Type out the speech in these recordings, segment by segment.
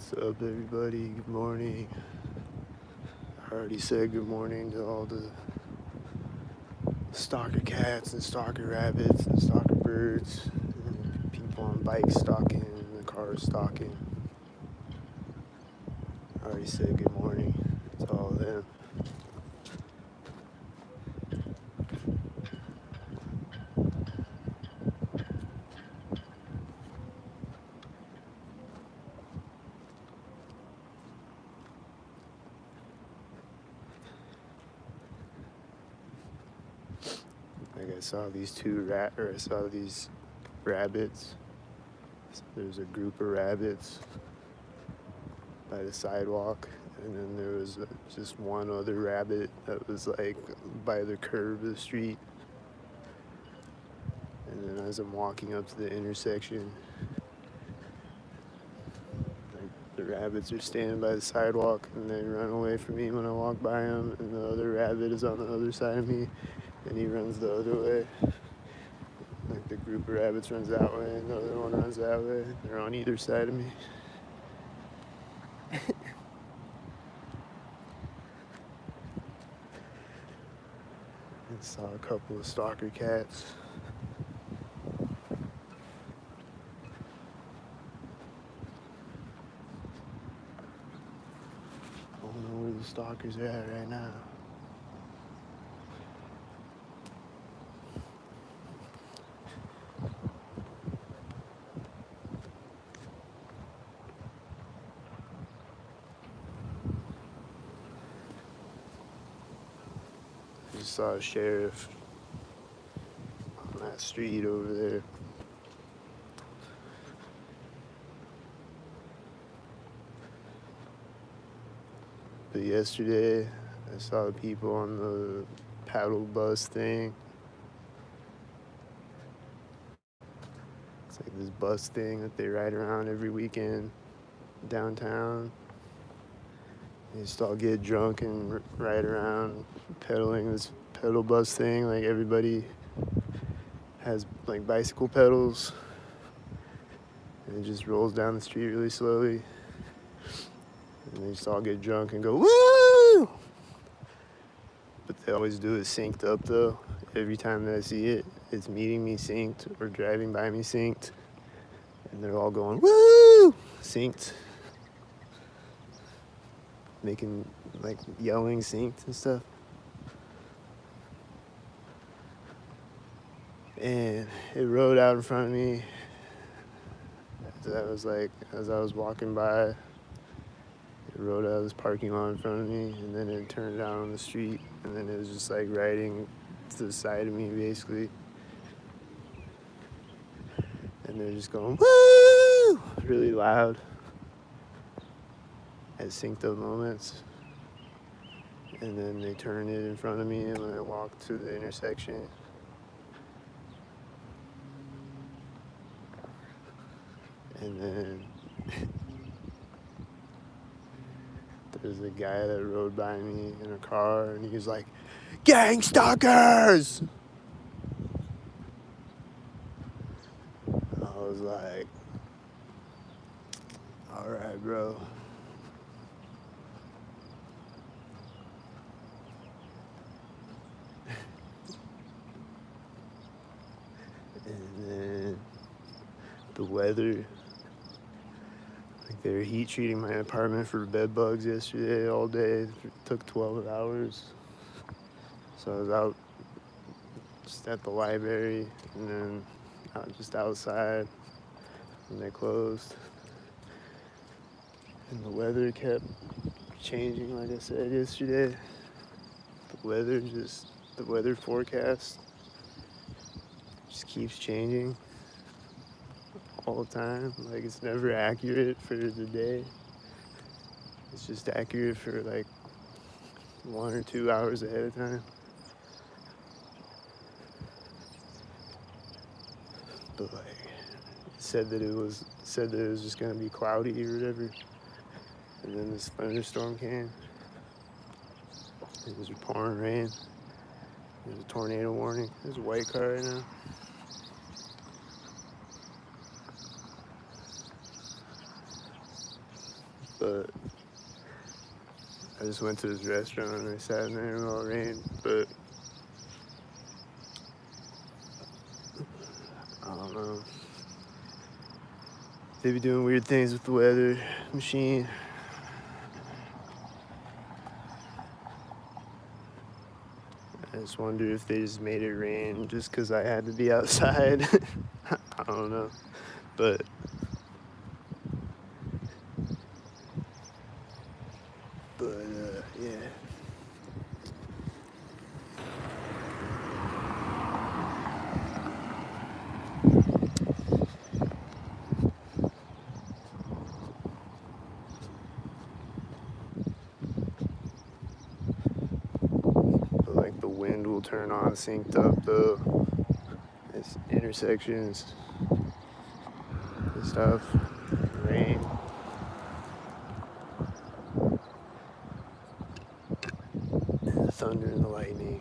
What's up, everybody? Good morning. I already said good morning to all the stalker cats and stalker rabbits and stalker birds and people on bikes stalking and the cars stalking. I already said good morning to all of them. Like I saw these rabbits. There's a group of rabbits by the sidewalk, and then there was just one other rabbit that was like by the curb of the street. And then as I'm walking up to the intersection, the rabbits are standing by the sidewalk and they run away from me when I walk by them, and the other rabbit is on the other side of me and he runs the other way. Like the group of rabbits runs that way and the other one runs that way. They're on either side of me. I saw a couple of stalker cats. I don't know where the stalkers are at right now. I just saw a sheriff on that street over there. But yesterday, I saw people on the paddle bus thing. It's like this bus thing that they ride around every weekend downtown. They just all get drunk and ride around pedaling this pedal bus thing. Like everybody has like bicycle pedals, and it just rolls down the street really slowly. And they just all get drunk and go, woo! But they always do it synced up though. Every time that I see it, it's meeting me synced or driving by me synced. And they're all going, woo! Synced. Making, like, yelling synced and stuff. And it rode out in front of me as I was walking by. It rode out of this parking lot in front of me, and then it turned down on the street, and then it was just like riding to the side of me basically. And they're just going, woo! Really loud at synced up moments. And then they turn it in front of me, and when I walk to the intersection, and then there's a guy that rode by me in a car, and he was like, gang stalkers! I was like, all right, bro. And then the weather, like they were heat treating my apartment for bed bugs yesterday all day. It took 12 hours. So I was out just at the library and then just outside when they closed. And the weather kept changing, like I said yesterday. The weather forecast just keeps changing all the time. Like it's never accurate for the day. It's just accurate for like 1 or 2 hours ahead of time. But like it said that it was just gonna be cloudy or whatever. And then this thunderstorm came. It was pouring rain. There's a tornado warning. There's a white car right now. But I just went to this restaurant and I sat in there and it all rained. But I don't know. They be doing weird things with the weather machine. I just wonder if they just made it rain just because I had to be outside. I don't know. But yeah. But like the wind will turn on synced up though. It's intersections and stuff. Rain. And the thunder and the lightning.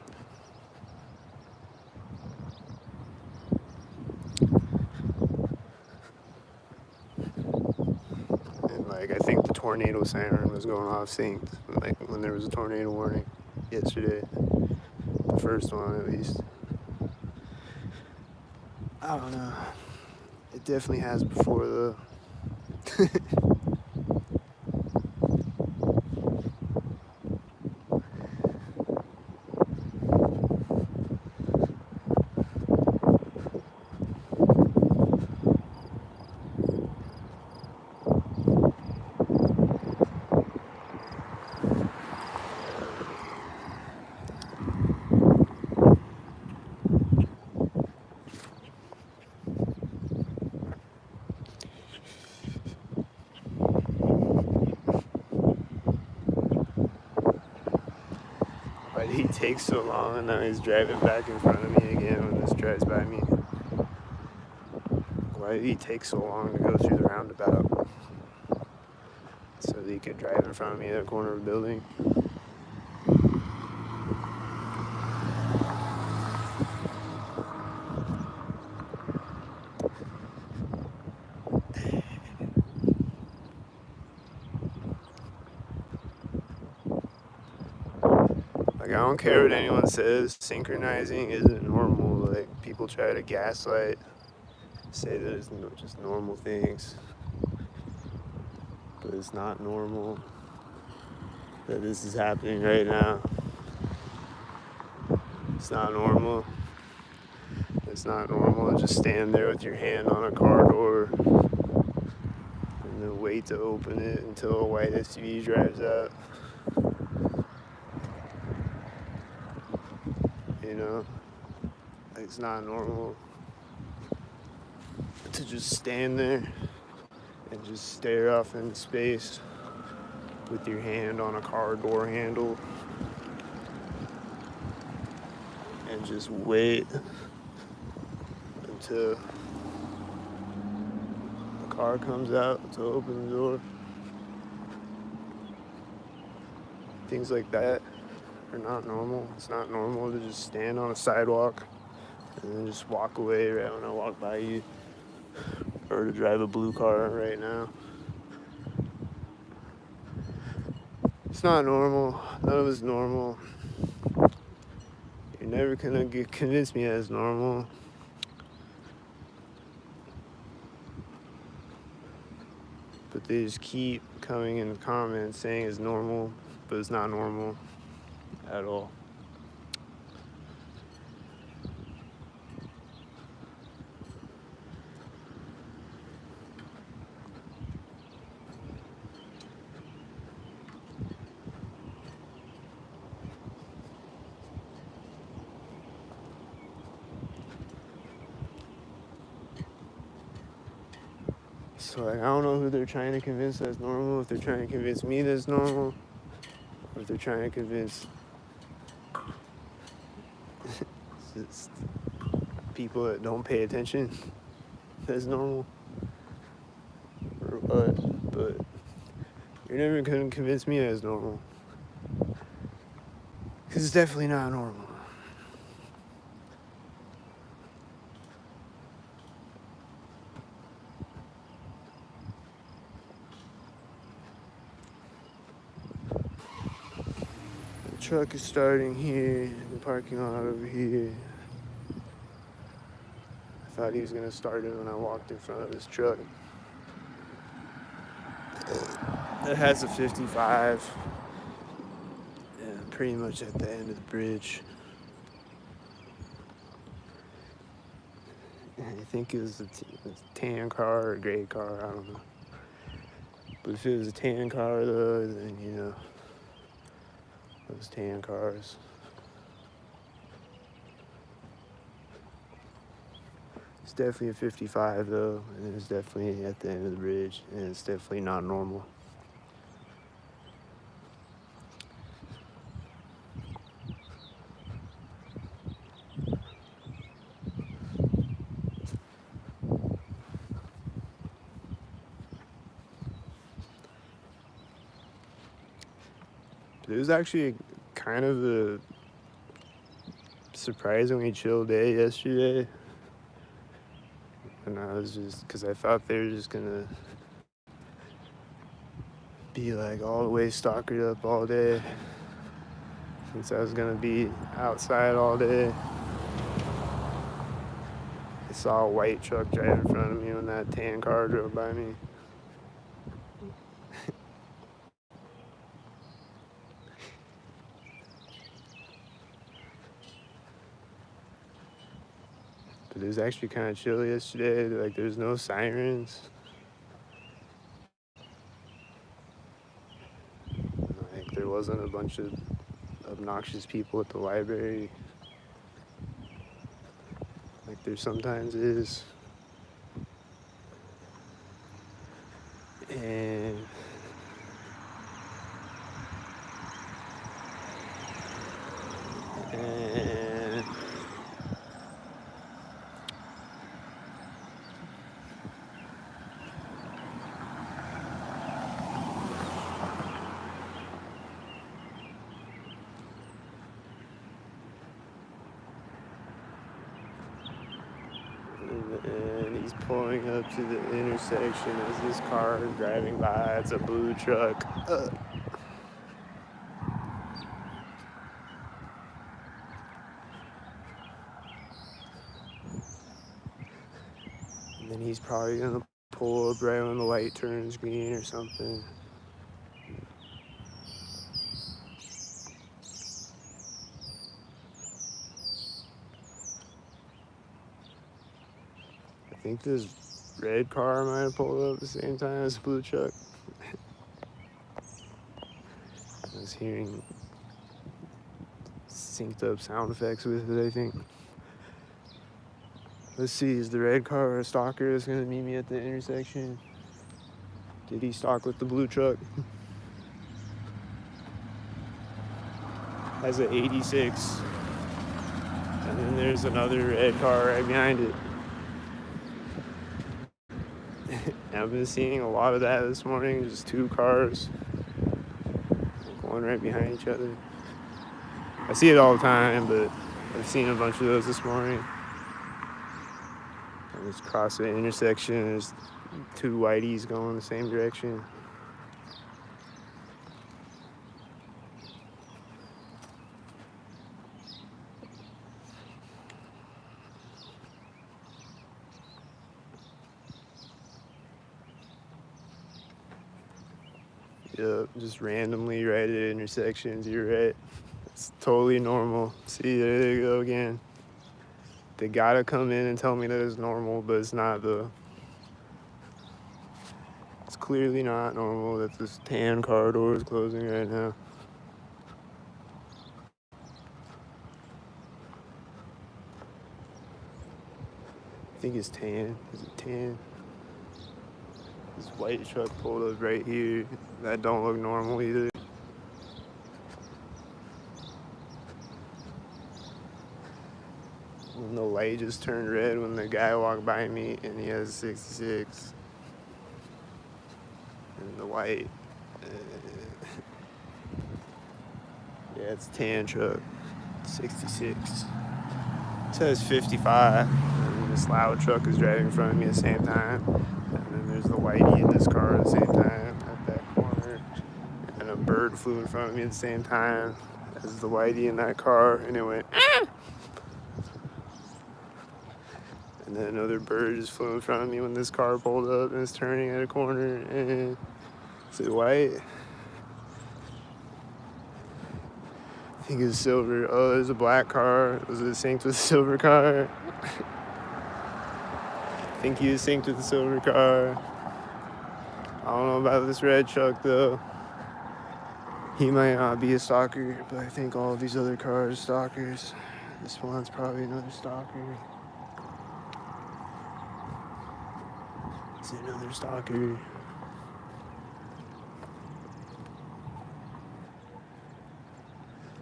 And like I think the tornado siren was going off synced. Like when there was a tornado warning yesterday. The first one at least. I don't know. It definitely has before though. Why did he take so long and now he's driving back in front of me again when this drives by me? Why did he take so long to go through the roundabout? So that he could drive in front of me at the corner of the building? Like, I don't care what anyone says, synchronizing isn't normal. Like, people try to gaslight, say that it's just normal things. But it's not normal that this is happening right now. It's not normal. It's not normal to just stand there with your hand on a car door and then wait to open it until a white SUV drives out. You know? Like, it's not normal to just stand there and just stare off into space with your hand on a car door handle and just wait until the car comes out to open the door. Things like that are not normal. It's not normal to just stand on a sidewalk and then just walk away right when I walk by you, or to drive a blue car right now. It's not normal. None of it's normal. You're never gonna convince me that it's normal. But they just keep coming in the comments saying it's normal, but it's not normal at all. So like, I don't know who they're trying to convince that's normal, if they're trying to convince me that's normal, or if they're trying to convince people that don't pay attention that's normal, or what. But you're never gonna convince me that's normal, because it's definitely not normal. truck is starting here in the parking lot over here. I thought he was gonna start it when I walked in front of this truck. It has a 55. Pretty much at the end of the bridge. I think it was a tan car or a gray car, I don't know. But if it was a tan car though, then you know, those tan cars. It's definitely a 55 though, and it's definitely at the end of the bridge, and it's definitely not normal. It was actually kind of a surprisingly chill day yesterday. And I was just, because I thought they were just gonna be like all the way stalkered up all day. Since I was gonna be outside all day. I saw a white truck drive in front of me when that tan car drove by me. But it was actually kind of chill yesterday. Like, there's no sirens. Like, there wasn't a bunch of obnoxious people at the library. Like there sometimes is. And he's pulling up to the intersection as this car is driving by. It's a blue truck. And then he's probably gonna pull up right when the light turns green or something. I think this red car might have pulled up at the same time as the blue truck. I was hearing synced up sound effects with it, I think. Let's see, is the red car a stalker that's gonna meet me at the intersection? Did he stalk with the blue truck? Has an 86. And then there's another red car right behind it. I've been seeing a lot of that this morning, just two cars going right behind each other. I see it all the time, but I've seen a bunch of those this morning. I just crossed the intersection, there's two whiteys going the same direction. Yep, just randomly right at intersections, you're right. It's totally normal. See, there they go again. They gotta come in and tell me that it's normal, but it's not though. It's clearly not normal that this tan car door is closing right now. I think it's tan. Is it tan? This white truck pulled up right here. That don't look normal either. And the light just turned red when the guy walked by me, and he has a 66. And the white. Yeah, it's a tan truck. 66. It says 55. And this loud truck is driving in front of me at the same time. And then there's the whitey in this car at the same time at that corner. And a bird flew in front of me at the same time as the whitey in that car, and it went, ah! And then another bird just flew in front of me when this car pulled up and was turning at a corner, and is it white? I think it's silver. Oh, there's a black car. Was it synced with a silver car? I think he was synced with the silver car. I don't know about this red truck though. He might not be a stalker, but I think all of these other cars are stalkers. This one's probably another stalker. It's another stalker.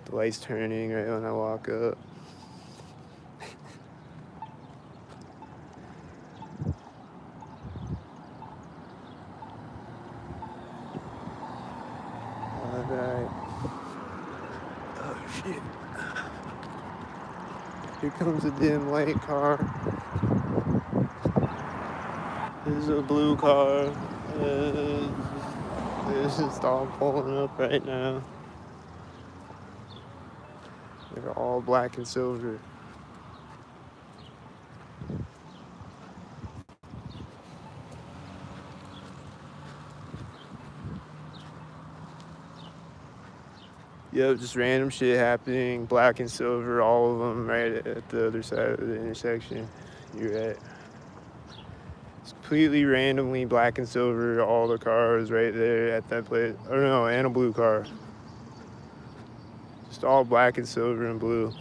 The light's turning right when I walk up. Alright. Oh shit. Here comes a dim white car. There's a blue car. There's just all pulling up right now. They're all black and silver. Yep, just random shit happening, black and silver, all of them right at the other side of the intersection you're at. It's completely randomly black and silver, all the cars right there at that place. Oh no, and a blue car. Just all black and silver and blue.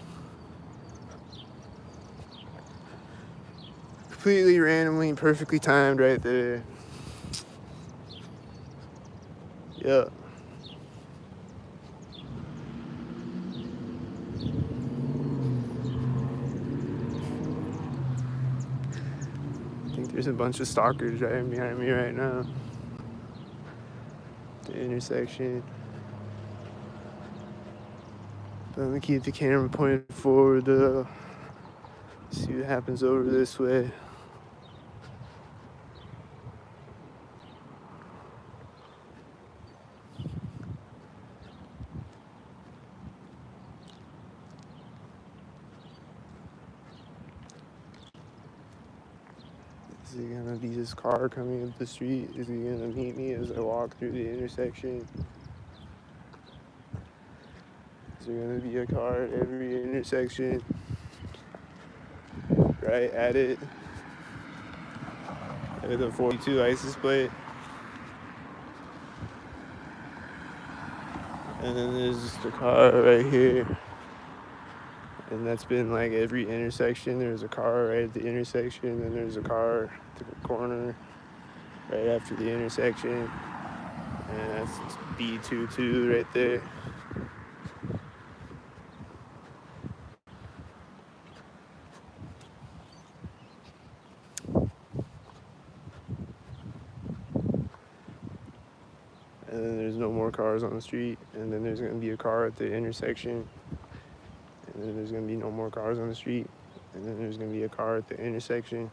Completely randomly, perfectly timed right there. Yep. I think there's a bunch of stalkers driving behind me right now. The intersection. But I'm gonna keep the camera pointed forward to see what happens over this way. Is it gonna be this car coming up the street? Is he gonna meet me as I walk through the intersection? Is there gonna be a car at every intersection? Right at it? With a 42 license plate. And then there's just a car right here. And that's been like every intersection. There's a car right at the intersection, and there's a car at the corner right after the intersection. And that's B22 right there. And then there's no more cars on the street. And then there's gonna be a car at the intersection. And then there's gonna be no more cars on the street. And then there's gonna be a car at the intersection.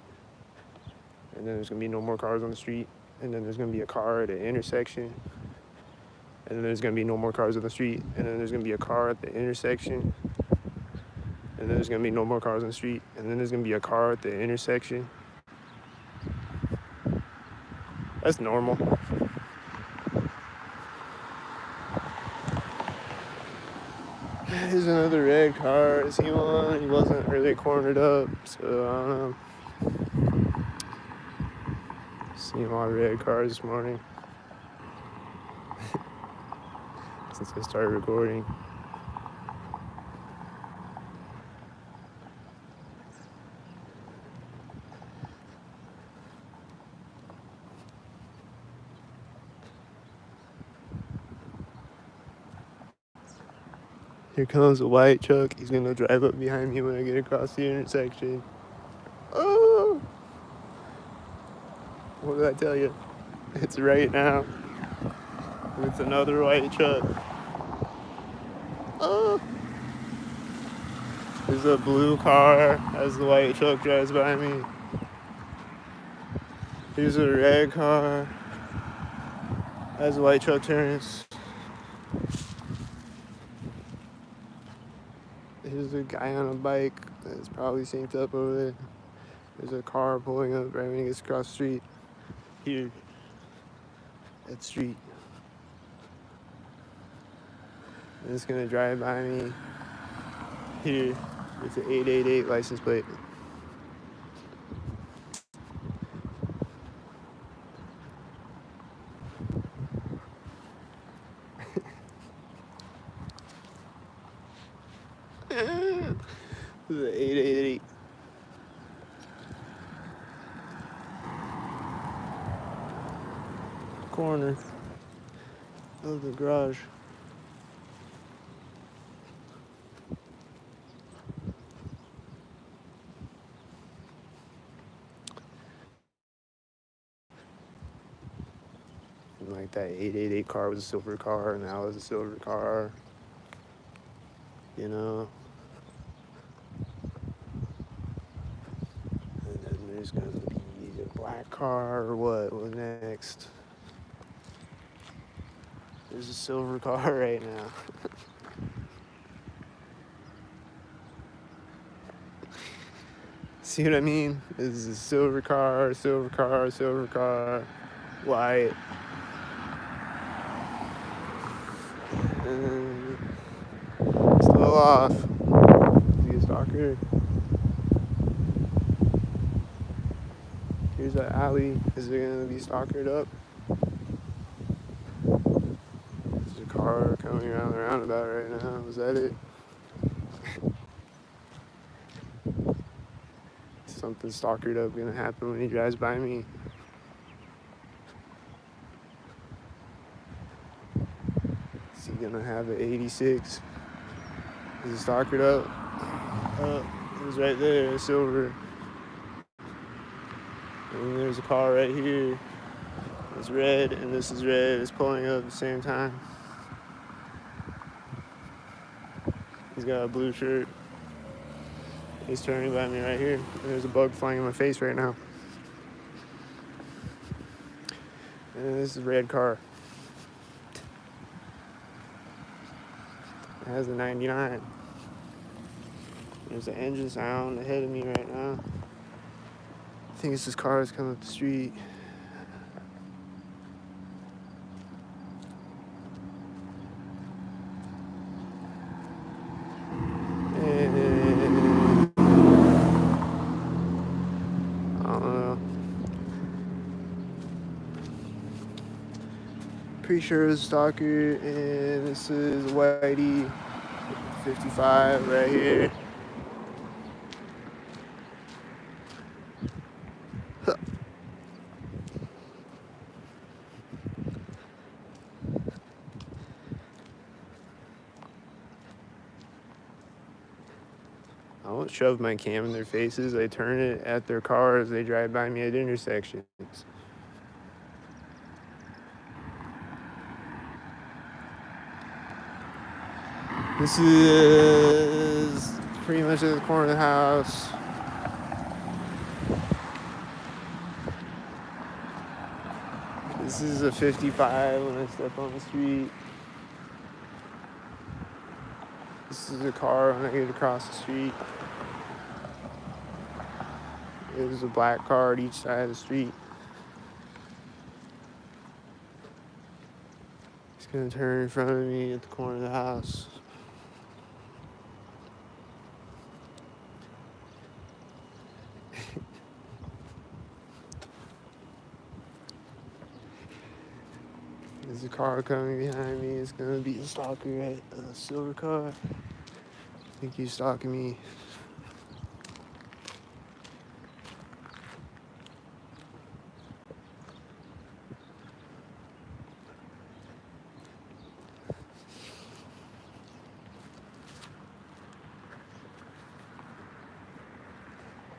And then there's gonna be no more cars on the street. And then there's gonna be a car at the intersection. And then there's gonna be no more cars on the street. And then there's gonna be a car at the intersection. And then there's gonna be no more cars on the street. And then there's gonna be a car at the intersection. That's normal. There's another red car. Is he one? He wasn't really cornered up, so I don't know. Seen a lot of red cars this morning since I started recording. Here comes a white truck. He's gonna drive up behind me when I get across the intersection. Oh! What did I tell you? It's right now. It's another white truck. Oh! There's a blue car as the white truck drives by me. Here's a red car as the white truck turns. There's a guy on a bike that's probably synced up over there. There's a car pulling up right when he gets across the street. Here. That street. And it's gonna drive by me here with the 888 license plate. The 888. Corner of the garage. And like that 888 car was a silver car, and that was a silver car. You know? And then there's gonna be a black car or what? What next? There's a silver car right now. See what I mean? This is a silver car, silver car, silver car, white. And still off. See a stalker? Here's that alley. Is it gonna be stalkered up? There's a car coming around the roundabout right now. Was that it? Something stalkered up gonna happen when he drives by me. Is he gonna have an 86? Is it stalkered up? Oh, it was right there, silver. And there's a car right here. It's red, and this is red. It's pulling up at the same time. He's got a blue shirt. He's turning by me right here. And there's a bug flying in my face right now. And this is a red car. It has a 99. There's an engine sound ahead of me right now. I think it's this car that's coming up the street. Pretty sure it's a stalker, and this is a whitey 55 right here. I won't shove my cam in their faces. I turn it at their car as they drive by me at intersections. This is pretty much at the corner of the house. This is a 55 when I step on the street. This is a car when I get across the street. There's a black car at each side of the street. It's gonna turn in front of me at the corner of the house. There's a car coming behind me. It's gonna be a stalker, right? A silver car. I think he's stalking me.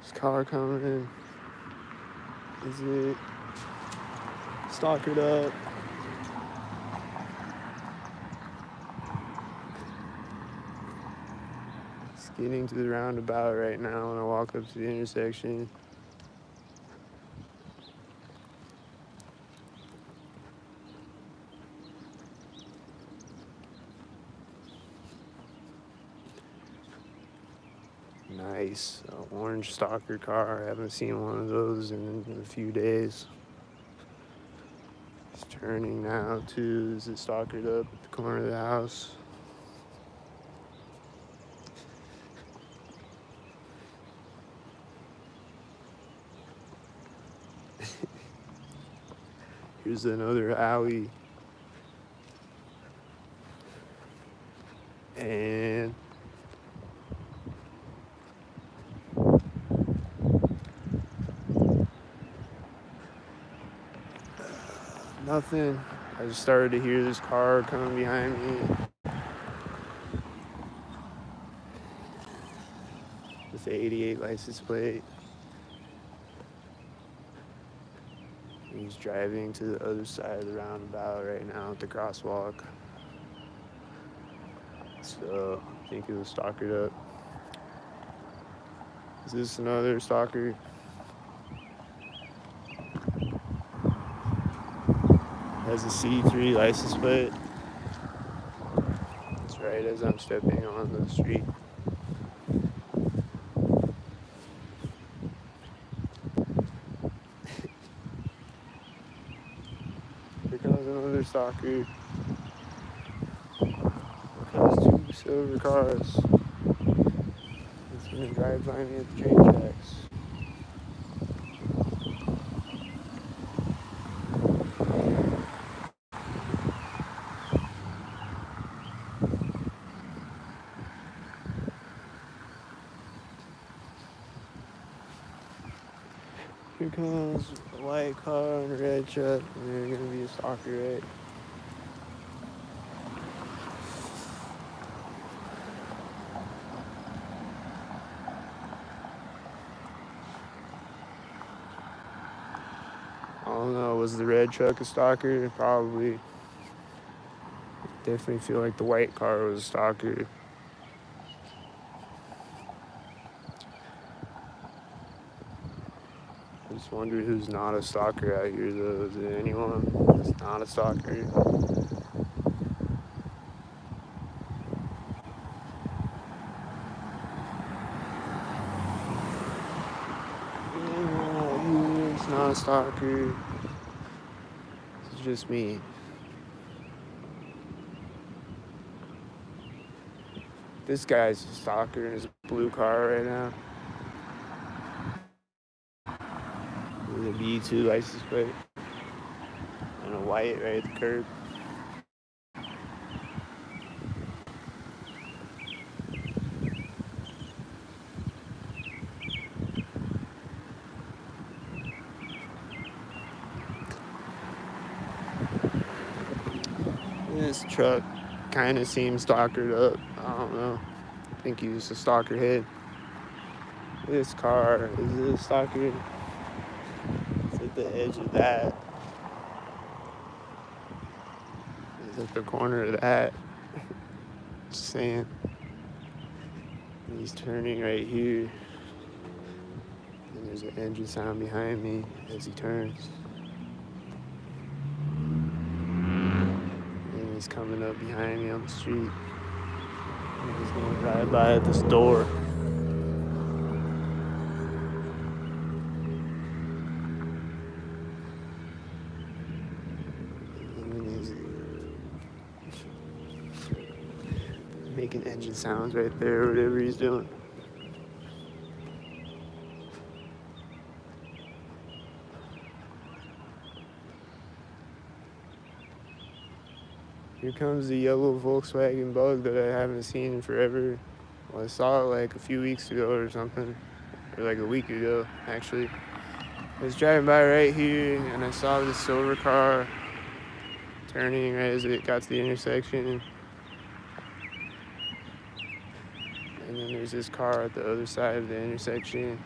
This car coming in. Is it stalkered up? It's getting to the roundabout right now when I walk up to the intersection. nice orange stalker car. I haven't seen one of those in a few days. He's turning now too. Is it stalkered up at the corner of the house? Here's another alley. And nothing. I just started to hear this car coming behind me with the 88 license plate. He's driving to the other side of the roundabout right now at the crosswalk. So I think it was stalkered up. Is this another stalker? Has a C3 license plate. That's right as I'm stepping on the street. Here comes another stalker. Here comes two silver cars. It's gonna drive by me at the train tracks. Here comes a white car and a red truck, and they're gonna be a stalker, right? I don't know, was the red truck a stalker? Probably. Definitely feel like the white car was a stalker. I just wonder who's not a stalker out here though. Is there anyone that's not a stalker? It's not a stalker. It's just me. This guy's a stalker in his blue car right now. With a B2 license plate. And a white right at the curb. This truck kind of seems stalkered up. I don't know. I think he's a stalker head. This car is a stalker. It's at the edge of that. It's at the corner of that. Just saying. And he's turning right here. And there's an engine sound behind me as he turns. And he's coming up behind me on the street. And he's gonna drive by at this door. Making engine sounds right there, whatever he's doing. Here comes the yellow Volkswagen Bug that I haven't seen in forever. Well, I saw it like a few weeks ago or something, or like a week ago, actually. I was driving by right here, and I saw this silver car turning right as it got to the intersection. And then there's this car at the other side of the intersection.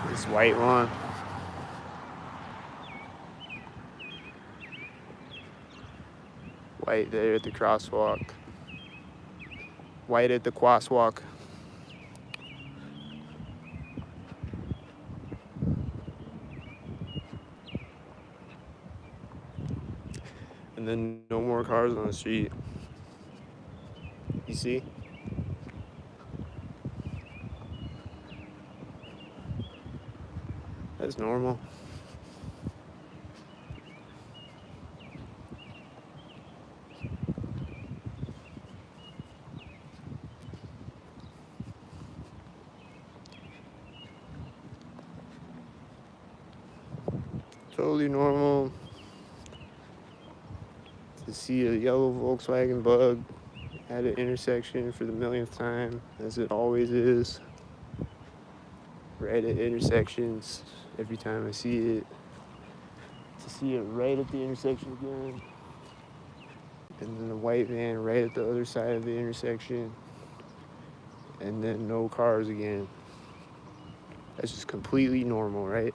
This white one. White there at the crosswalk. White at the crosswalk. And then no more cars on the street. You see See? That's normal. Totally normal to see a yellow Volkswagen Bug at an intersection for the millionth time, as it always is. Right at intersections, every time I see it. To see it right at the intersection again. And then the white van right at the other side of the intersection. And then no cars again. That's just completely normal, right?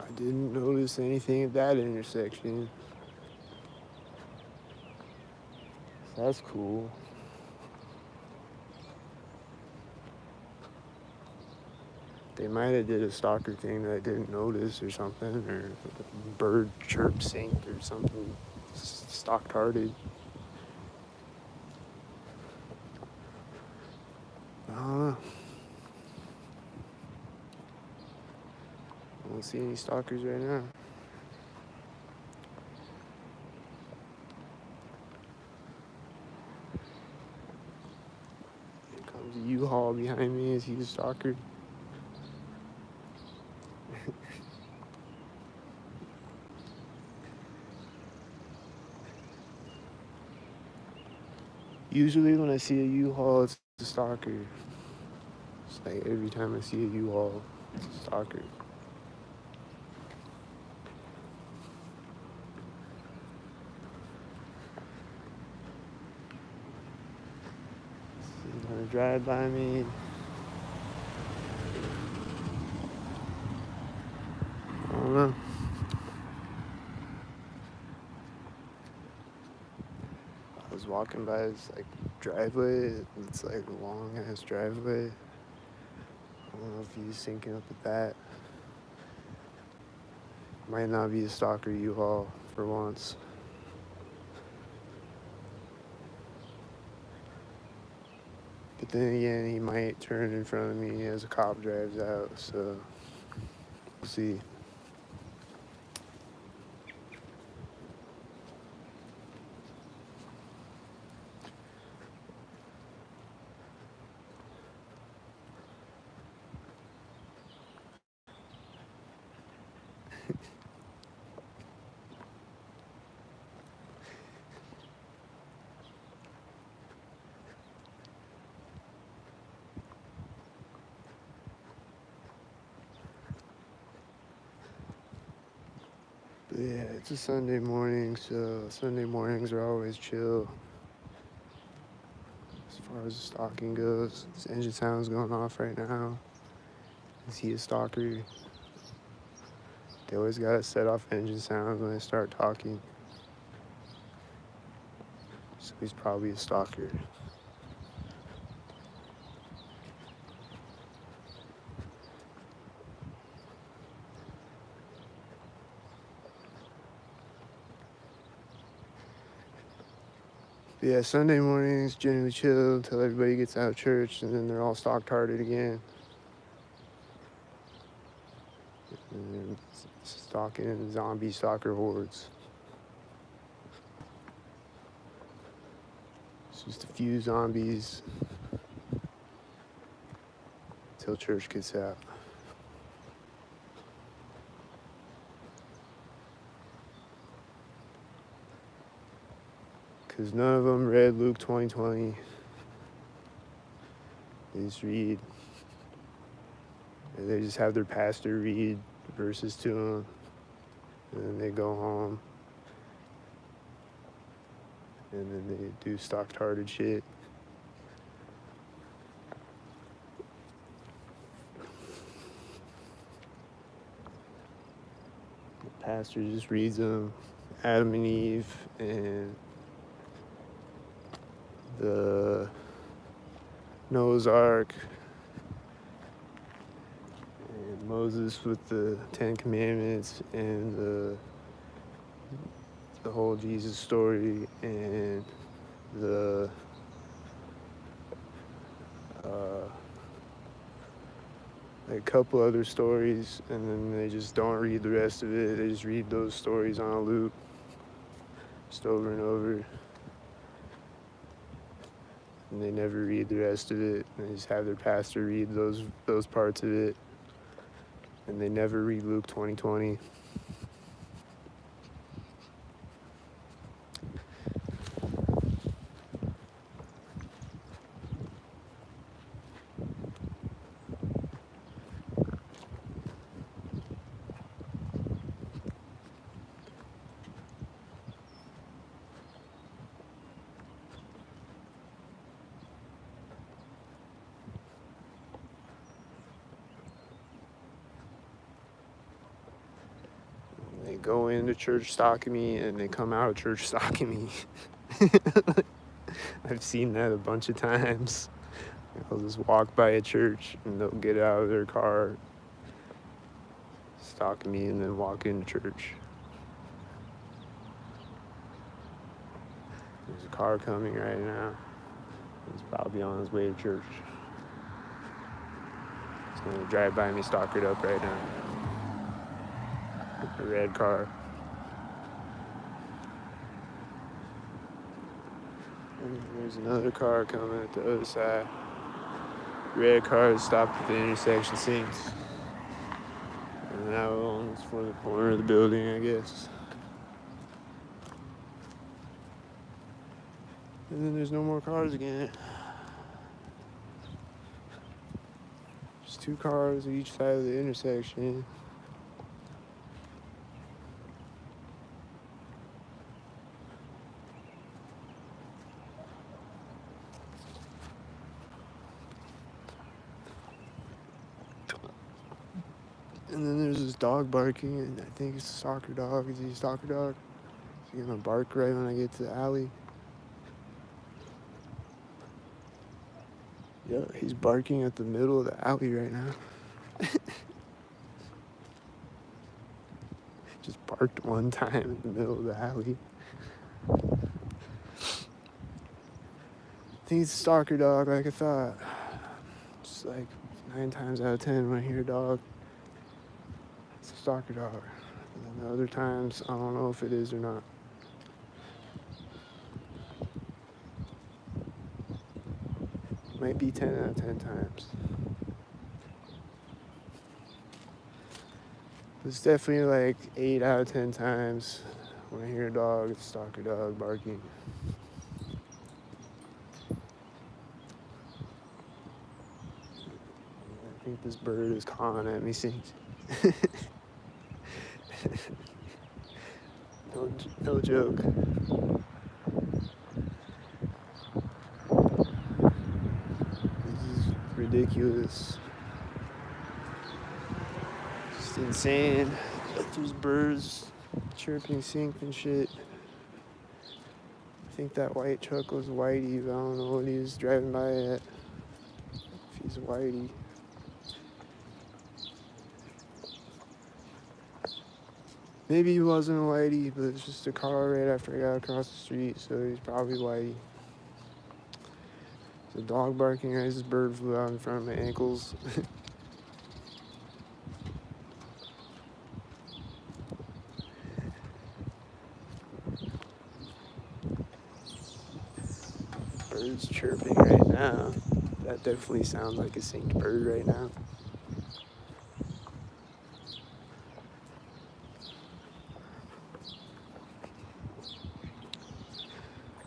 I didn't notice anything at that intersection. That's cool. They might have did a stalker thing that I didn't notice or something, or a bird chirp synced or something. Stalked hearted. I don't know. I don't see any stalkers right now. Here comes a U-Haul behind me. Is he a stalker? Usually when I see a U-Haul, it's a stalker. It's like every time I see a U-Haul, it's a stalker. He's gonna drive by me. I don't know. I was walking by this like driveway. It's like a long ass driveway. I don't know if he's syncing up with that. Might not be a stalker U-Haul for once. But then again, he might turn in front of me as a cop drives out, so we'll see. But yeah, it's a Sunday morning, so Sunday mornings are always chill. As far as the stalking goes, this engine sound's going off right now. Is he a stalker? They always gotta set off engine sounds when they start talking. So he's probably a stalker. But yeah, Sunday mornings generally chill until everybody gets out of church, and then they're all stalked hearted again. And then stalking zombie stalker hordes. It's just a few zombies till church gets out. Because none of them read Luke 20:20. They just read, They just have their pastor read verses to them, and then they go home, and then they do stock-hearted shit. The pastor just reads them Adam and Eve and the Noah's Ark and Moses with the Ten Commandments and the whole Jesus story and the like a couple other stories, and then they just don't read the rest of it. They just read those stories on a loop, just over and over. And they never read the rest of it. And they just have their pastor read those parts of it. And they never read Luke 20:20. They go into church stalking me, and they come out of church stalking me. I've seen that a bunch of times. They'll just walk by a church, and they'll get out of their car, stalking me, and then walk into church. There's a car coming right now. He's probably on his way to church. He's gonna drive by me, stalk it up right now. A red car. And there's another car coming at the other side. Red car is stopped at the intersection sinks. And that one's for the corner of the building, I guess. And then there's no more cars again. Just 2 cars at each side of the intersection. And then there's this dog barking, and I think it's a soccer dog. Is he a soccer dog? Is he gonna bark right when I get to the alley? Yeah, he's barking at the middle of the alley right now. Just barked one time in the middle of the alley. I think it's a stalker dog, like I thought. Just like 9 times out of 10 when I hear a dog, it's a stalker dog. And then the other times, I don't know if it is or not. Might be 10 out of 10 times. It's definitely like 8 out of 10 times when I hear a dog, it's a stalker dog barking. I think this bird is calling at me since. No joke. This is ridiculous. Just insane that there's birds chirping, synced and shit. I think that white truck was Whitey, but I don't know what he was driving by at. If he's Whitey. Maybe he wasn't a Whitey, but it's just a car right after I got across the street, so he's probably Whitey. There's a dog barking, and this bird flew out in front of my ankles. Bird's chirping right now. That definitely sounds like a synced bird right now.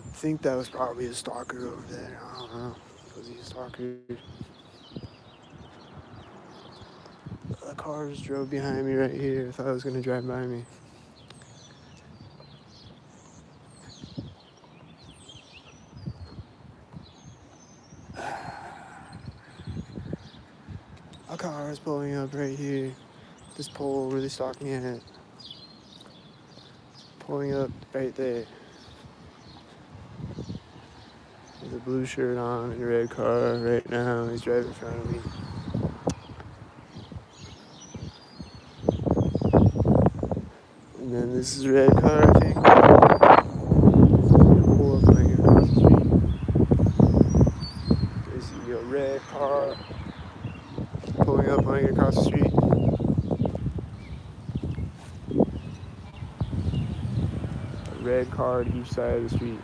I think that was probably a stalker over there. I don't know. Was he a stalker? car just drove behind me right here. I thought it was gonna drive by me. A car is pulling up right here. This pole where they stalked me at. Pulling up right there. With a blue shirt on and a red car right now. He's driving in front of me. And then this is a red car, I think. Pull up like across the street. There's a red car pulling up like across the street. A red car to each side of the street.